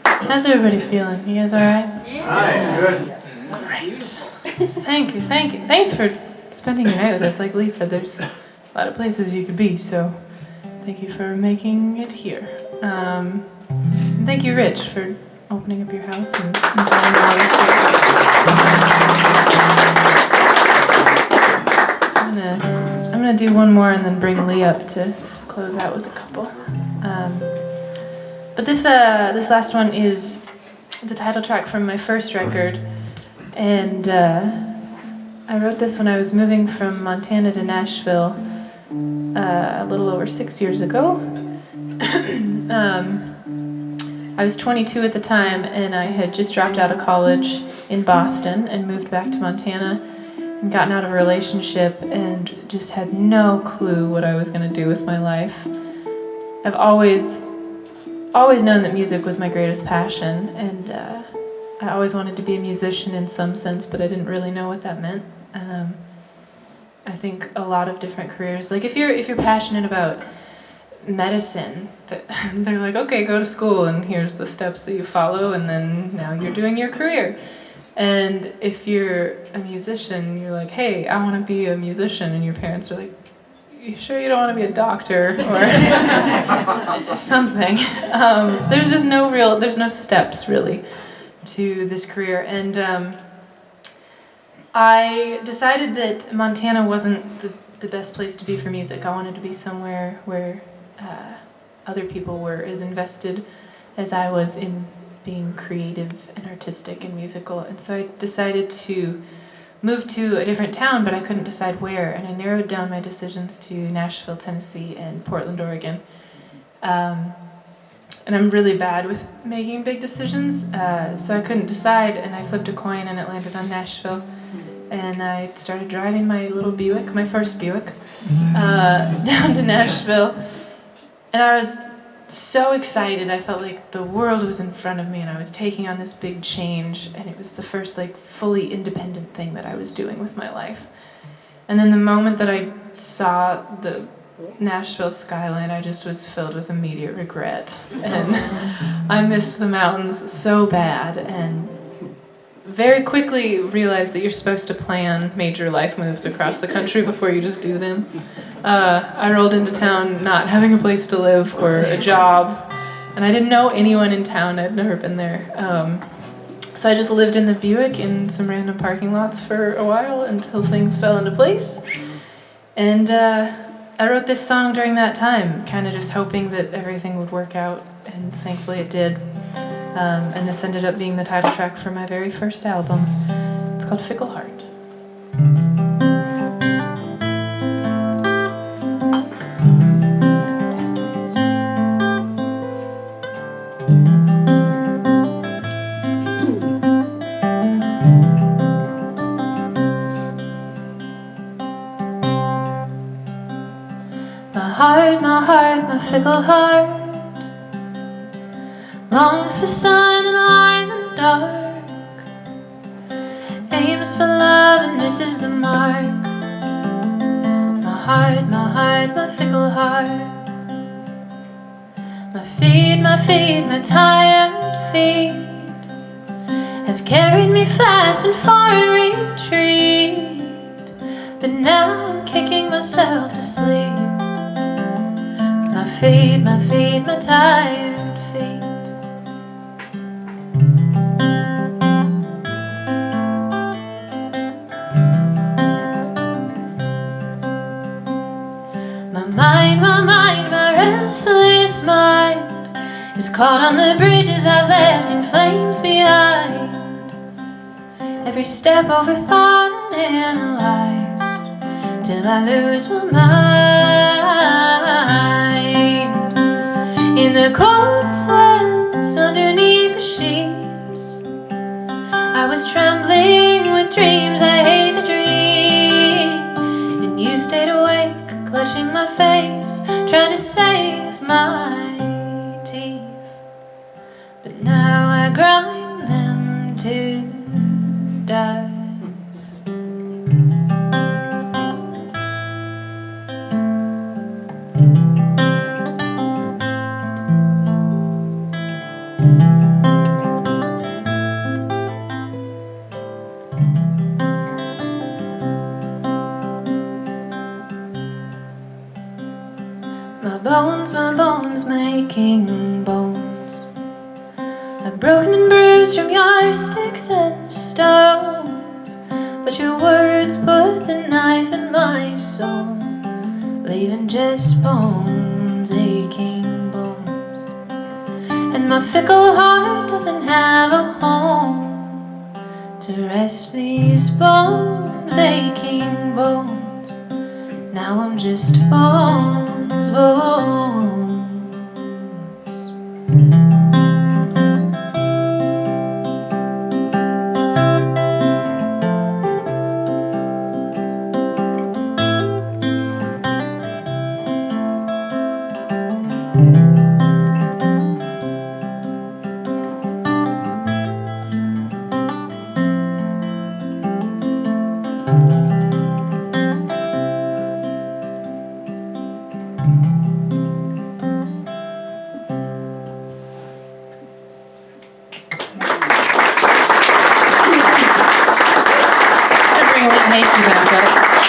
How's everybody feeling? You guys alright? Hi, good. Great. Thank you. Thanks for spending your night with us. Like Lee said, there's a lot of places you could be, so thank you for making it here. And thank you, Rich, for opening up your house and inviting all of us here. I'm gonna do one more and then bring Lee up to close out with a couple. But this last one is the title track from my first record, and I wrote this when I was moving from Montana to Nashville a little over 6 years ago. I was 22 at the time, and I had just dropped out of college in Boston and moved back to Montana and gotten out of a relationship and just had no clue what I was going to do with my life. I've always known that music was my greatest passion, and I always wanted to be a musician in some sense, but I didn't really know what that meant. I think a lot of different careers, like if you're passionate about medicine, they're like, okay, go to school and here's the steps that you follow, and then now you're doing your career. And if you're a musician, you're like, hey, I want to be a musician, and your parents are like, you sure you don't want to be a doctor or something? There's just there's no steps really to this career. And I decided that Montana wasn't the best place to be for music. I wanted to be somewhere where other people were as invested as I was in being creative and artistic and musical. And so I decided to moved to a different town, but I couldn't decide where, and I narrowed down my decisions to Nashville, Tennessee, and Portland, Oregon. And I'm really bad with making big decisions, so I couldn't decide, and I flipped a coin, and it landed on Nashville. And I started driving my little Buick, my first Buick, down to Nashville. And I was so excited. I felt like the world was in front of me and I was taking on this big change, and it was the first fully independent thing that I was doing with my life. And then the moment that I saw the Nashville skyline, I just was filled with immediate regret, and I missed the mountains so bad, and very quickly realized that you're supposed to plan major life moves across the country before you just do them. I rolled into town not having a place to live or a job, and I didn't know anyone in town. I'd never been there. So I just lived in the Buick in some random parking lots for a while until things fell into place. And I wrote this song during that time, kind of just hoping that everything would work out, and thankfully it did. And this ended up being the title track for my very first album. It's called Fickle Heart. My fickle heart longs for sun and lies in the dark, aims for love and misses the mark. My heart, my fickle heart. My feet, my tired feet have carried me fast and far in retreat, but now I'm kicking myself to sleep. My feet, my tired feet. My restless mind is caught on the bridges I've left in flames behind. Every step overthought and analyzed till I lose my mind. In the cold sweats underneath the sheets, I was trembling with dreams I hate to dream, and you stayed awake, clutching my face, trying to save my teeth. But now I grind them to dust. I'm broken and bruised from yardsticks and stones, but your words put the knife in my soul, leaving just bones, aching bones. And my fickle heart doesn't have a home to rest these bones, aching bones. Now I'm just bones, bones. Thank you, Becca.